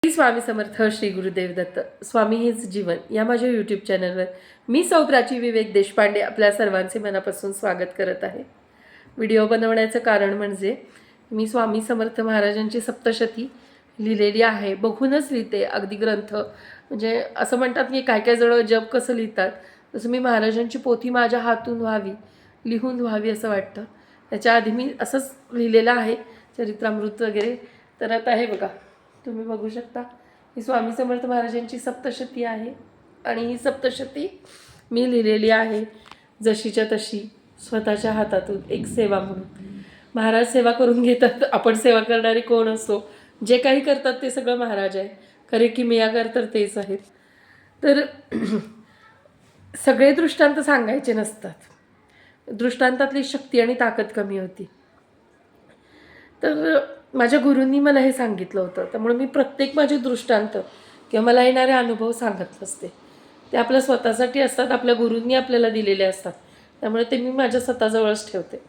स्वामी समर्थ. श्री गुरुदेव दत्त. स्वामी हेच जीवन या माझ्या यूट्यूब चॅनलवर मी सौ प्राची विवेक देशपांडे आपल्या सर्वांचे मनापासून स्वागत करत आहे. व्हिडिओ बनवण्याचं कारण म्हणजे मी स्वामी समर्थ महाराजांची सप्तशती लिहिलेली आहे. बघूनच लिहिते, अगदी ग्रंथ म्हणजे असं म्हणतात की काय काय जण जप कसं लिहितात तसं मी महाराजांची पोथी माझ्या हातून व्हावी, लिहून व्हावी असं वाटतं. त्याच्या आधी मी असंच लिहिलेलं आहे चरित्रामृत वगैरे. तर आता हे बघा, तुम्ही बघू शकता ही स्वामी समर्थ महाराजांची सप्तशती आहे आणि ही सप्तशती मी लिहिलेली आहे जशीच्या तशी, स्वतःच्या हातातून एक सेवा म्हणून. महाराज सेवा करून घेतात, आपण सेवा करणारे कोण असतो? जे काही करतात ते सगळं महाराज आहे. खरे किमयागार तर तेच आहेत. तर सगळे दृष्टांत सांगायचे नसतात, दृष्टांतातली शक्ती आणि ताकद कमी होती. तर माझ्या गुरूंनी मला हे सांगितलं होतं, त्यामुळे मी प्रत्येक माझे दृष्टांत किंवा मला येणारे अनुभव सांगत नसते. ते आपल्या स्वतःसाठी असतात, आपल्या गुरूंनी आपल्याला दिलेले असतात, त्यामुळे ते मी माझ्या स्वतःजवळच ठेवते.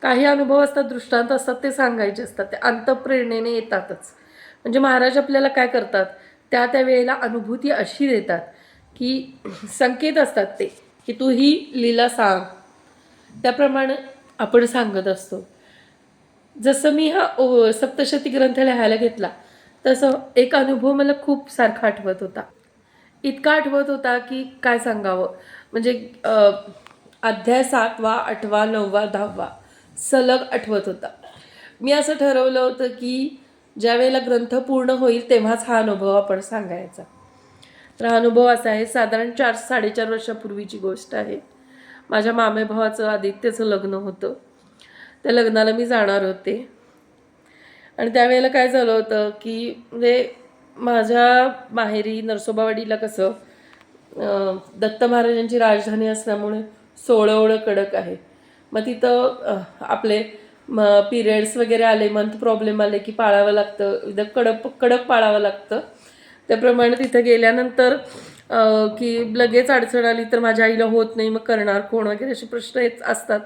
काही अनुभव असतात, दृष्टांत असतात, ते सांगायचे असतात, ते अंतःप्रेरणेने येतातच. म्हणजे महाराज आपल्याला काय करतात, त्या वेळेला अनुभूती अशी देतात की संकेत असतात ते की तू ही लीला सांग, त्याप्रमाणे आपण सांगत असतो. जसं मी हा सप्तशती ग्रंथ लिहायला घेतला तसं एक अनुभव मला खूप सारखा आठवत होता. इतका आठवत होता की काय सांगावं. म्हणजे अध्याय 7वा 8वा 9वा 10वा सलग आठवत होता. मी असं ठरवलं होतं की ज्या वेळेला ग्रंथ पूर्ण होईल तेव्हाच हा अनुभव आपण सांगायचा. तर हा अनुभव असा आहे, साधारण 4-4.5 वर्षापूर्वीची गोष्ट आहे. माझ्या मामे भावाचं आदित्यचं लग्न होतं. त्या लग्नाला मी जाणार होते आणि त्यावेळेला काय झालं होतं की म्हणजे माझ्या माहेरी नरसोबावाडीला कसं दत्त महाराजांची राजधानी असल्यामुळे सोळं कडक आहे. मग तिथं आपले पिरियड्स वगैरे आले, मंथ प्रॉब्लेम आले की पाळावं लागतं, एकदम कडक पाळावं लागतं. त्याप्रमाणे तिथं गेल्यानंतर की लगेच अडचण आली तर माझ्या आईला होत नाही, मग करणार कोण वगैरे असे प्रश्न येत असतात.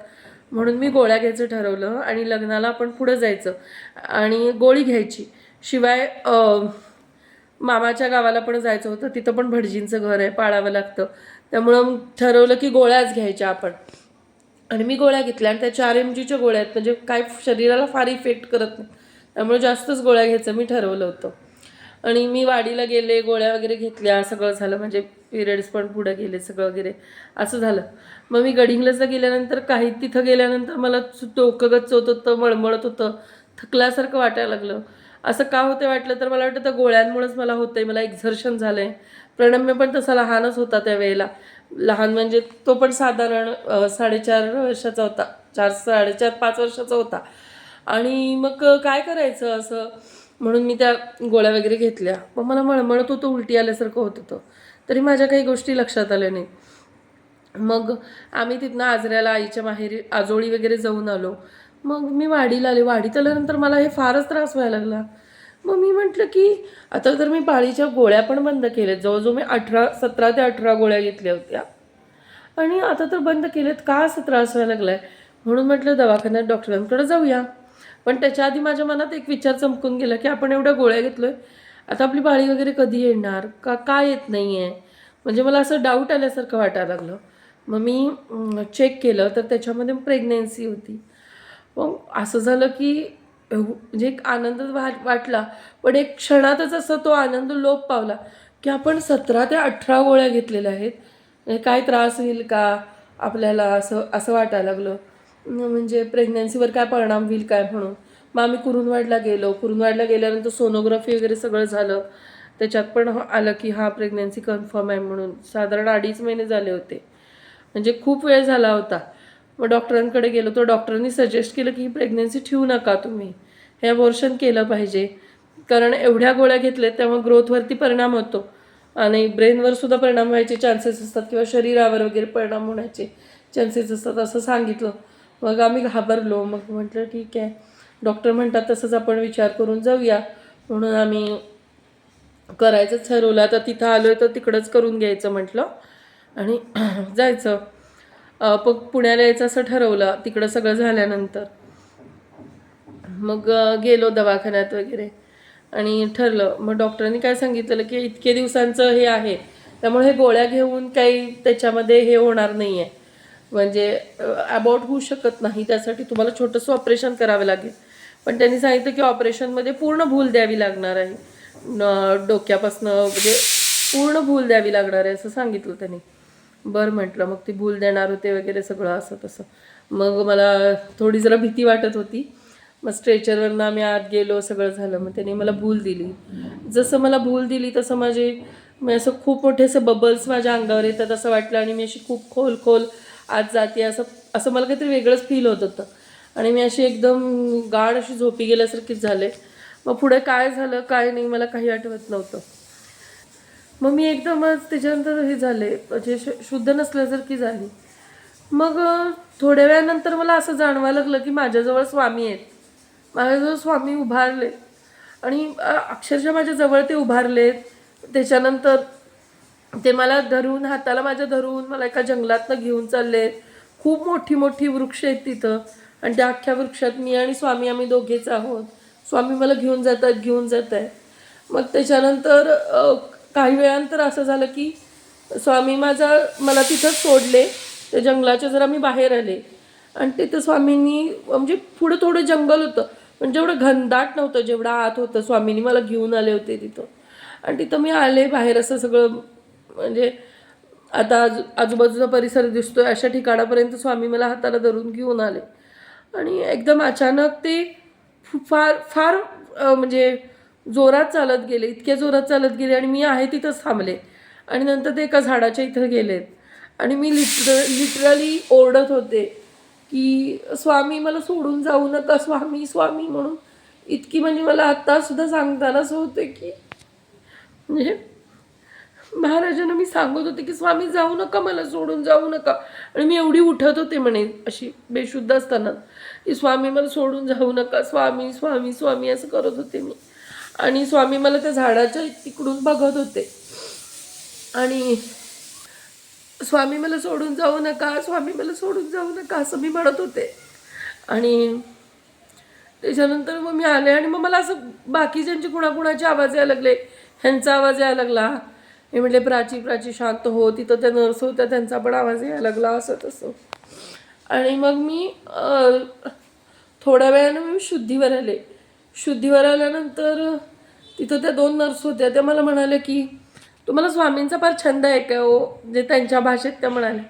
म्हणून मी गोळ्या घ्यायचं ठरवलं आणि लग्नाला आपण पुढं जायचं आणि गोळी घ्यायची. शिवाय मामाच्या गावाला पण जायचं होतं, तिथं पण भटजींचं घर आहे, पाळावं लागतं. त्यामुळं ठरवलं की गोळ्याच घ्यायच्या आपण. आणि मी गोळ्या घेतल्या आणि त्या 4 mgच्या गोळ्या आहेत, म्हणजे काय शरीराला फार इफेक्ट करत नाही, त्यामुळे जास्तच गोळ्या घ्यायचं मी ठरवलं होतं. आणि मी वाडीला गेले, गोळ्या वगैरे घेतल्या, सगळं झालं. म्हणजे पिरियड्स पण पुढं गेले, सगळं वगैरे असं झालं. मग मी गडिंग्लजला गेल्यानंतर काही तिथं गेल्यानंतर मला डोकं गच्च होत होतं, मळमळत होतं, थकल्यासारखं वाटायला लागलं. असं का होतं वाटलं तर मला वाटतं त्या गोळ्यांमुळेच मला होतं आहे, मला एक्झर्शन झालं आहे. प्रणम्य पण तसा लहानच होता त्यावेळेला. लहान म्हणजे तो पण साधारण 4.5 वर्षाचा होता, 4-4.5-5 वर्षाचा होता. आणि मग काय करायचं असं म्हणून मी त्या गोळ्या वगैरे घेतल्या. मग मला मळमळत होतं, उलटी आल्यासारखं होत होतं, तरी माझ्या काही गोष्टी लक्षात आल्या नाही. मग आम्ही तिथनं आजऱ्याला आईच्या माहेरी आजोळी वगैरे जाऊन आलो. मग मी वाडीला आले. वाडीत आल्यानंतर मला हे फारच त्रास व्हायला लागला. मग मी म्हटलं की आता तर मी पाळीच्या गोळ्या पण बंद केल्यात. जवळजवळ मी 17 ते 18 गोळ्या घेतल्या होत्या आणि आता तर बंद केलेत, का असं त्रास व्हायला लागला आहे? म्हणून म्हटलं दवाखान्यात डॉक्टरांकडे जाऊया. पण त्याच्या आधी माझ्या मनात एक विचार चमकून गेला की आपण एवढ्या गोळ्या घेतलोय, आता आपली पाळी वगैरे कधी येणार, का येत नाही आहे? म्हणजे मला असं डाऊट आल्यासारखं वाटायला लागलं. मग मी चेक केलं तर त्याच्यामध्ये प्रेग्नेन्सी होती. मग असं झालं की म्हणजे एक आनंद वाटला, पण एक क्षणातच असा तो आनंद लोप पावला की आपण 17 ते 18 गोळ्या घेतलेल्या आहेत, काय त्रास होईल का आपल्याला, असं असं वाटायला लागलं. म्हणजे प्रेग्नन्सीवर काय परिणाम होईल काय म्हणून. मग आम्ही कुरुंदवाडला गेलो. कुरुंदवाडला गेल्यानंतर सोनोग्राफी वगैरे सगळं झालं. त्याच्यात पण आलं की हा प्रेग्नन्सी कन्फर्म आहे म्हणून. साधारण 2.5 महिने झाले होते, म्हणजे खूप वेळ झाला होता. मग डॉक्टरांकडे गेलो तर डॉक्टरांनी सजेस्ट केलं की ही प्रेग्नन्सी ठेवू नका तुम्ही, हे अबॉर्शन केलं पाहिजे. कारण एवढ्या गोळ्या घेतल्यात त्यामुळे ग्रोथवरती परिणाम होतो आणि ब्रेनवर सुद्धा परिणाम व्हायचे चान्सेस असतात किंवा शरीरावर वगैरे परिणाम होण्याचे चान्सेस असतात असं सांगितलं. मग आम्ही घाबरलो. मग म्हटलं ठीक आहे, डॉक्टर म्हणतात तसंच आपण विचार करून जाऊया. म्हणून आम्ही करायचं ठरवलं. आता तिथं आलो आहे तर तिकडंच करून घ्यायचं म्हटलं आणि जायचं. पुण्याला यायचं असं ठरवलं. तिकडं सगळं झाल्यानंतर मग गेलो दवाखान्यात वगैरे. आणि ठरलं. मग डॉक्टरांनी काय सांगितलं की इतके दिवसांचं हे आहे, त्यामुळे हे गोळ्या घेऊन काही त्याच्यामध्ये हे होणार नाही आहे, म्हणजे अबॉर्ट होऊ शकत नाही. त्यासाठी तुम्हाला छोटंसं ऑपरेशन करावं लागेल. पण त्यांनी सांगितलं की ऑपरेशनमध्ये पूर्ण भूल द्यावी लागणार आहे, डोक्यापासनं म्हणजे पूर्ण भूल द्यावी लागणार आहे असं सांगितलं त्यांनी. बरं म्हटलं. मग ती भूल देणार होते वगैरे सगळं असं तसं. मग मला थोडी जरा भीती वाटत होती. मग स्ट्रेचरवरनं आम्ही आत गेलो, सगळं झालं. मग त्याने मला भूल दिली. जसं मला भूल दिली तसं मी असं खूप मोठे असे बबल्स माझ्या अंगावर येतात असं वाटलं, आणि मी अशी खूप खोल खोल आत जाते, असं असं मला काहीतरी वेगळंच फील होत होतं. आणि मी अशी एकदम गाढ अशी झोपी गेल्यासारखीच झाले. मग पुढे काय झालं काय नाही मला काही आठवत नव्हतं. मग मी एकदमच त्याच्यानंतर हे झाले, म्हणजे शुद्ध नसल्यासारखी झाली. मग थोड्या वेळानंतर मला असं जाणवायला लागलं की माझ्याजवळ स्वामी आहेत. माझ्याजवळ स्वामी उभारले, आणि अक्षरशः माझ्या जवळ ते उभारलेत. त्याच्यानंतर ते मला धरून, हाताला माझ्या धरून मला एका जंगलातनं घेऊन चालले. खूप मोठी मोठी वृक्ष आहेत तिथं, आणि त्या अख्ख्या वृक्षात मी आणि स्वामी आम्ही दोघेच आहोत. स्वामी मला घेऊन जात आहे. मग त्याच्यानंतर काही वेळानंतर असं झालं की स्वामी मला तिथंच सोडले. त्या जंगलाच्या जरा मी बाहेर आले, आणि तिथं स्वामींनी, म्हणजे पुढं थोडं जंगल होतं, पण जेवढं घनदाट नव्हतं जेवढं आत होतं. स्वामींनी मला घेऊन आले होते तिथं, आणि तिथं मी आले बाहेर. असं सगळं म्हणजे आता आजूबाजूचा परिसर दिसतोय अशा ठिकाणापर्यंत स्वामी मला हाताला धरून घेऊन आले. आणि एकदम अचानक ते फार फार म्हणजे जोरात चालत गेले, इतक्या जोरात चालत गेले, आणि मी आहे तिथंच थांबले. आणि नंतर ते एका झाडाच्या इथं गेलेत, आणि मी लिटरली ओरडत होते की स्वामी मला सोडून जाऊ नका, स्वामी स्वामी म्हणून. इतकी म्हणजे मला आत्तासुद्धा सांगताना असं होते की म्हणजे महाराजांना मी सांगत होते की स्वामी जाऊ नका, मला सोडून जाऊ नका. आणि मी एवढी उठत होते म्हणे अशी बेशुद्ध असताना की स्वामी मला सोडून जाऊ नका, स्वामी स्वामी स्वामी असं करत होते मी. आणि स्वामी मला त्या झाडाच्या तिकडून बघत होते, आणि स्वामी मला सोडून जाऊ नका, स्वामी मला सोडून जाऊ नका असं मी म्हणत होते. आणि त्याच्यानंतर मग मी आले, आणि मग मला असं बाकीच्यांचे कुणाकुणाचे आवाज यायला लागले. ह्यांचा आवाज यायला लागला. हे म्हटले प्राची प्राची शांत हो. तिथं त्या नर्स होत्या, त्यांचा पण आवाज यायला लागला, असं तसं. आणि मग मी थोड्या वेळानं मी शुद्धीवर आले. शुद्धीवर आल्यानंतर तिथं त्या 2 नर्स होत्या. त्या मला म्हणाल्या की तुम्हाला स्वामींचा फार छंद आहे का हो, म्हणजे त्यांच्या भाषेत त्या म्हणाल्या.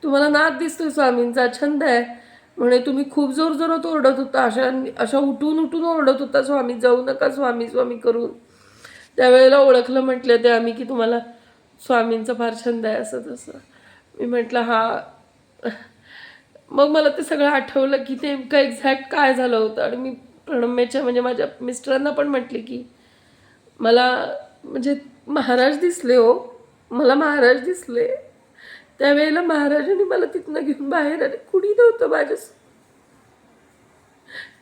तुम्हाला नाद दिसतोय स्वामींचा, छंद आहे म्हणे. तुम्ही खूप जोरजोरात ओरडत होता, अशा उठून उठून ओरडत होता स्वामी जाऊ नका स्वामी स्वामी करून. त्यावेळेला ओळखलं म्हटलं ते आम्ही की तुम्हाला स्वामींचा फार छंद आहे असं तसं. मी म्हटलं हा. मग मला ते सगळं आठवलं की ते नेमकं एक्झॅक्ट काय झालं होतं. आणि मी प्रणम्याच्या म्हणजे माझ्या मिस्टरांना पण म्हटले की मला म्हणजे महाराज दिसले हो, मला महाराज दिसले. त्यावेळेला महाराजांनी मला तिथनं घेऊन बाहेर आले. कुणी नव्हतं माझ्यासोबत.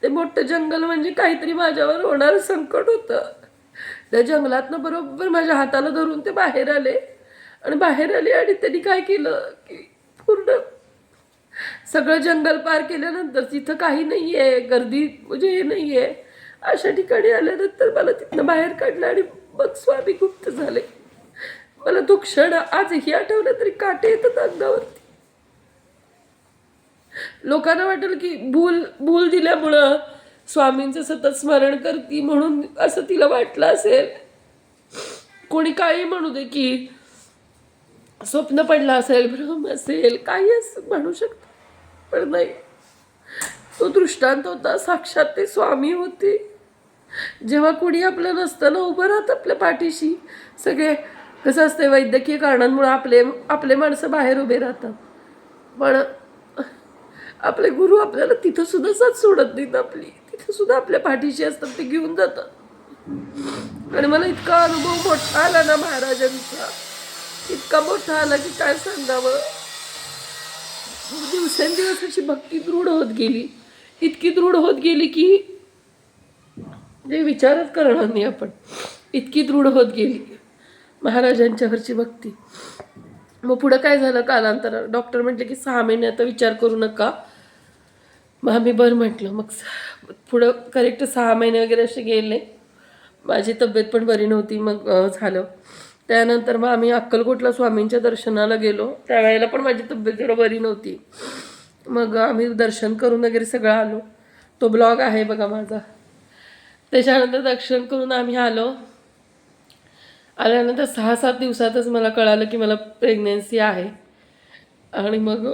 ते मोठं जंगल म्हणजे काहीतरी माझ्यावर होणारं संकट होतं. त्या जंगलातनं बरोबर माझ्या हाताला धरून ते बाहेर आले, आणि त्यांनी काय केलं की पूर्ण सगळं जंगल पार केल्यानंतर तिथं काही नाही आहे, गर्दी म्हणजे हे नाही आहे, अशा ठिकाणी आल्यानंतर मला तिथनं बाहेर काढलं, आणि मग स्वामी गुप्त झाले. मला तो क्षण आजही आठवला तरी काटे येतात अंगावरती. लोकांना वाटेल की भूल दिल्यामुळं स्वामींचं सतत स्मरण करती म्हणून असं तिला वाटलं असेल. कोणी काही म्हणू दे की स्वप्न पडलं असेल, भ्रम असेल, काही असं म्हणू शकतं, पण नाही. तो दृष्टांत होता. साक्षात ते स्वामी होते. जेव्हा कोणी आपलं नसताना उभं राहत आपल्या पाठीशी. सगळे कसं असते वैद्यकीय कारणांमुळे आपले माणसं बाहेर उभे राहतात, पण आपले गुरु आपल्याला तिथं सुद्धा साथ सोडत नाहीत. तिथं सुद्धा आपल्या पाठीशी असतात, ते घेऊन जातात. आणि मला इतका अनुभव मोठा आला ना महाराजांचा, इतका मोठा आला की काय सांगावं. दिवसेंदिवस अशी भक्ती दृढ होत गेली, इतकी दृढ होत गेली की जे विचारच करणार नाही आपण, इतकी दृढ होत गेली महाराजांच्यावरची भक्ती. मग पुढं काय झालं कालांतर, डॉक्टर म्हटले की 6 महिने आता विचार करू नका. मग आम्ही बरं म्हटलं. मग पुढं करेक्ट 6 महिने वगैरे असे गेले. माझी तब्येत पण बरी नव्हती. मग झालं. त्यानंतर मग आम्ही अक्कलकोटला स्वामींच्या दर्शनाला गेलो. त्यावेळेला पण माझी तब्येत जरा बरी नव्हती. मग आम्ही दर्शन करून वगैरे सगळं आलो. तो ब्लॉग आहे बघा माझा. त्याच्यानंतर दर्शन करून आम्ही आल्यानंतर 6-7 दिवसातच मला कळालं की मला प्रेग्नेन्सी आहे. आणि मग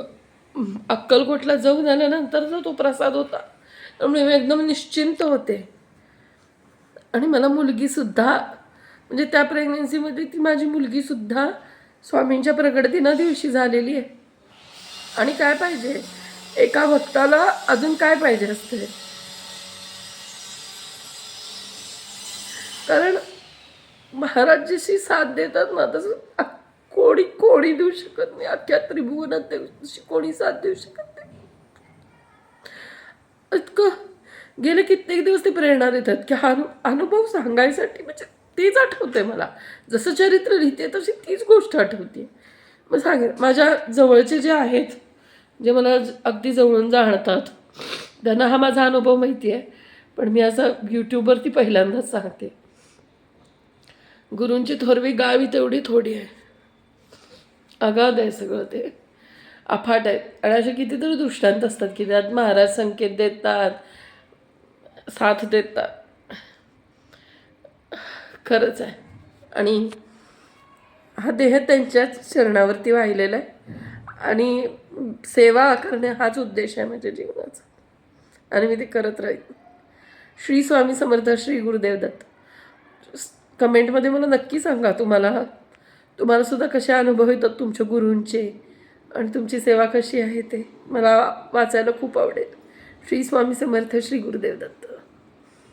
अक्कलकोटला जाऊन आल्यानंतरचा तो प्रसाद होता. त्यामुळे मी एकदम निश्चिंत होते. आणि मला मुलगीसुद्धा म्हणजे त्या प्रेग्नेन्सीमध्ये ती माझी मुलगीसुद्धा स्वामींच्या प्रकट दिवशी झालेली आहे. आणि काय पाहिजे एका भक्ताला, अजून काय पाहिजे असते. कारण महाराज जशी साथ देतात ना तसं कोणी देऊ शकत नाही. अख्ख्या त्रिभुवनात तशी कोणी साथ देऊ शकत नाही. इतकं गेले कित्येक दिवस ते प्रेरणा देतात की हा अनुभव सांगायसाठी. म्हणजे तेच आठवते मला, जसं चरित्र लिहिते तशी तीच गोष्ट आठवते. मग सांगेन माझ्या जवळचे जे आहेत, जे मला अगदी जवळून जाणतात, त्यांना हा माझा अनुभव माहिती आहे. पण मी असं यूट्यूबवरती पहिल्यांदाच सांगते. गुरूंची थोरवी गावी तेवढी थोडी आहे. अगाध आहे सगळं ते, अफाट आहेत. आणि असे कितीतरी दृष्टांत असतात की त्यात महाराज संकेत देतात, साथ देतात. खरंच आहे. आणि हा देह त्यांच्याच चरणावरती वाहिलेला आहे. आणि सेवा करणे हाच उद्देश आहे माझ्या जीवनाचा. आणि मी ते करत राहीन. श्री स्वामी समर्थ, श्री गुरुदेव दत्त. कमेंटमध्ये मला नक्की सांगा तुम्हाला सुद्धा कसे अनुभव येतात तुमच्या गुरूंचे आणि तुमची सेवा कशी आहे ते मला वाचायला खूप आवडेल. श्री स्वामी समर्थ, श्री गुरुदेव दत्त.